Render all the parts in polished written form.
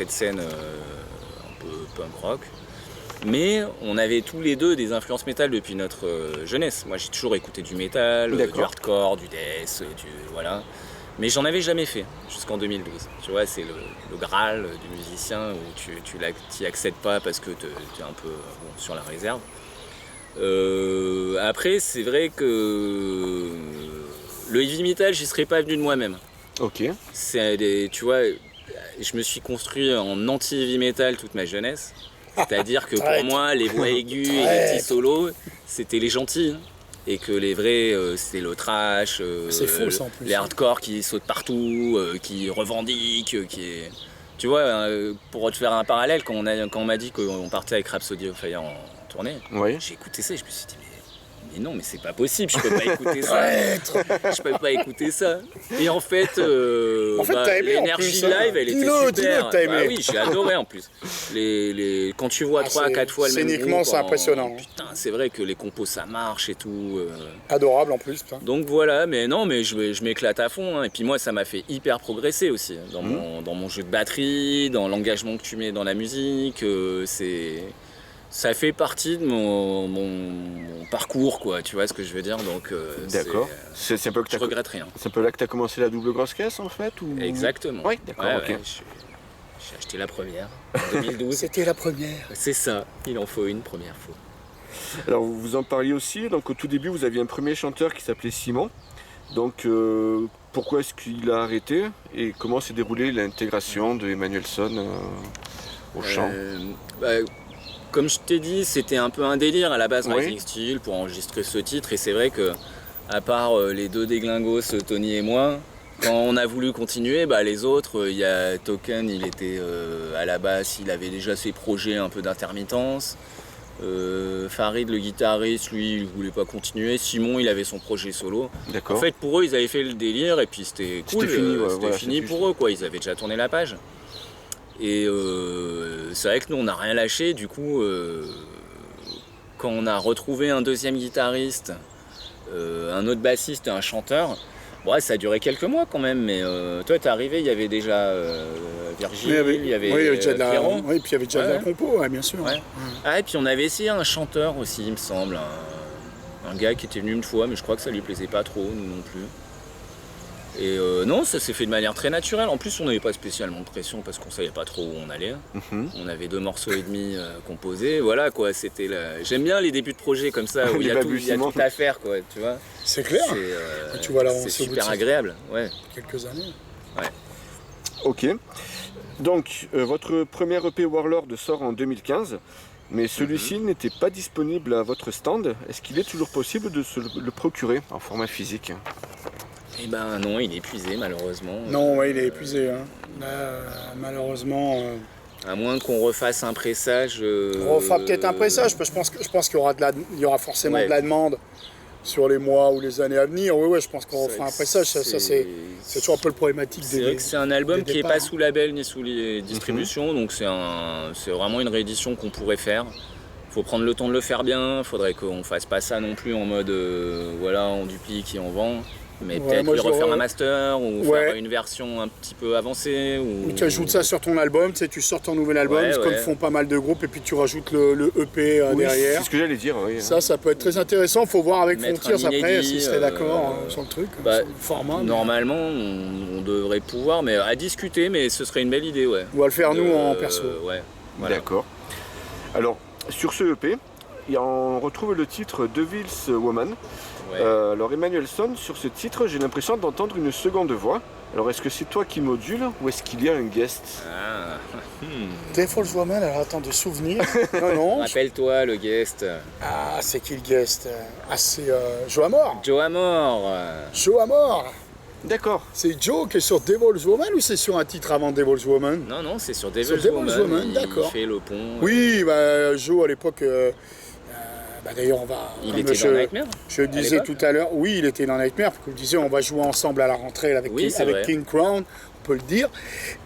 cette scène un peu punk rock. Mais on avait tous les deux des influences métal depuis notre jeunesse. Moi, j'ai toujours écouté du métal, du hardcore, du death, voilà. Mais j'en avais jamais fait jusqu'en 2012. Tu vois, c'est le Graal du musicien où tu n'y accèdes pas parce que tu es un peu sur la réserve. Après, c'est vrai que le heavy metal, j'y serais pas venu de moi-même. Ok. Tu vois, je me suis construit en anti-heavy metal toute ma jeunesse. C'est-à-dire que pour moi, les voix aiguës et les petits solos, c'était les gentils. Et que les vrais, c'était le trash, faux, ça, en plus. les hardcore qui sautent partout, qui revendiquent, Tu vois, pour te faire un parallèle, quand on m'a dit qu'on partait avec Rhapsody of Fire en tournée, j'ai écouté ça et je me suis dit, mais non, mais c'est pas possible, je peux pas écouter ça. Je peux pas écouter ça. Et en fait, l'énergie live, elle était super. Oui, j'ai adoré en plus. Quand tu vois 3 à 4 fois le même groupe, scéniquement, c'est impressionnant. Putain, c'est vrai que les compos, ça marche et tout. Adorable en plus. Donc voilà, mais non, mais je m'éclate à fond. Hein. Et puis moi, ça m'a fait hyper progresser aussi dans mon jeu de batterie, dans l'engagement que tu mets dans la musique. Ça fait partie de mon parcours, quoi, tu vois ce que je veux dire, donc d'accord. Je regrette rien. C'est un peu là que tu as commencé la double grosse caisse en fait ou... Exactement. Oui, d'accord, ok. J'ai acheté la première en 2012. C'était la première. C'est ça, il en faut une première fois. Alors vous en parliez aussi, donc au tout début vous aviez un premier chanteur qui s'appelait Simon. Donc pourquoi est-ce qu'il a arrêté et comment s'est déroulée l'intégration de Emmanuelson au chant? Comme je t'ai dit, c'était un peu un délire à la base, Rising Steel, pour enregistrer ce titre. Et c'est vrai que, à part les deux déglingos, Tony et moi, quand on a voulu continuer, les autres, il y a Token, il était à la basse, il avait déjà ses projets un peu d'intermittence. Farid, le guitariste, lui, il voulait pas continuer. Simon, il avait son projet solo. En fait, pour eux, ils avaient fait le délire et puis c'était cool. C'était fini pour eux, quoi. Ils avaient déjà tourné la page. Et c'est vrai que nous on n'a rien lâché, du coup quand on a retrouvé un deuxième guitariste, un autre bassiste et un chanteur, ça a duré quelques mois quand même, mais toi t'es arrivé, il y avait déjà Virgile, il y avait Pierrot. Oui, puis il y avait déjà de la compo, bien sûr. Ah, et puis on avait essayé un chanteur aussi, il me semble, un gars qui était venu une fois, mais je crois que ça lui plaisait pas trop, nous non plus. Et non, ça s'est fait de manière très naturelle. En plus, on n'avait pas spécialement de pression parce qu'on savait pas trop où on allait. On avait 2 morceaux et demi composés. Voilà quoi, c'était j'aime bien les débuts de projet comme ça où il y a tout à faire, quoi, tu vois. C'est clair. Tu vois c'est super agréable, ouais. Quelques années. Ouais. Ok. Donc, votre premier EP Warlord sort en 2015. Mais celui-ci n'était pas disponible à votre stand. Est-ce qu'il est toujours possible de se le procurer en format physique? Eh ben non, il est épuisé malheureusement. Non, il est épuisé. Malheureusement. À moins qu'on refasse un pressage. On refera peut-être un pressage, parce que je pense qu'il y aura forcément de la demande sur les mois ou les années à venir. Oui, je pense qu'on refera un pressage. Ça, c'est toujours un peu le problématique. C'est vrai que c'est un album qui n'est pas sous label ni sous les distributions, donc c'est vraiment une réédition qu'on pourrait faire. Faut prendre le temps de le faire bien. Faudrait qu'on fasse pas ça non plus en mode on duplique et on vend. Mais peut-être lui refaire un master ou faire une version un petit peu avancée. Ou tu ajoutes ça sur ton album, tu sors ton nouvel album, comme font pas mal de groupes, et puis tu rajoutes le EP derrière. C'est ce que j'allais dire. Oui. Ça peut être très intéressant. Il faut voir avec Frontiers après s'ils seraient d'accord sur le truc, sur le format. Normalement, on devrait pouvoir, mais à discuter, mais ce serait une belle idée. Ouais. On va le faire nous en perso. Voilà. D'accord. Alors, sur ce EP, on retrouve le titre Devil's Woman. Alors Emmanuelson, sur ce titre, j'ai l'impression d'entendre une seconde voix. Alors est-ce que c'est toi qui module ou est-ce qu'il y a un guest? Devil's Woman, alors attends, de souvenirs. Non. Rappelle-toi le guest. Ah, c'est qui le guest? Ah, c'est Joe Amor. Joe Amor. Joe Amor. D'accord. C'est Joe qui est sur Devil's Woman ou c'est sur un titre avant Devil's Woman? Non, c'est sur Devil's Woman. D'accord. Il fait le pont. Oui, Joe à l'époque... d'ailleurs, il était dans Nightmare. Je le disais tout à l'heure, oui, il était dans Nightmare, parce que je disais, on va jouer ensemble à la rentrée avec King Crown, on peut le dire.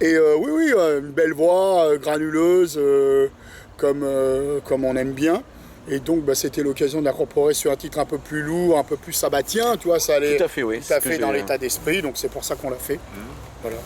Et une belle voix, granuleuse, comme on aime bien. Et donc, c'était l'occasion d'incorporer sur un titre un peu plus lourd, un peu plus sabbatien, tu vois, ça allait tout à fait, tout à fait dans l'état d'esprit, donc c'est pour ça qu'on l'a fait. Voilà.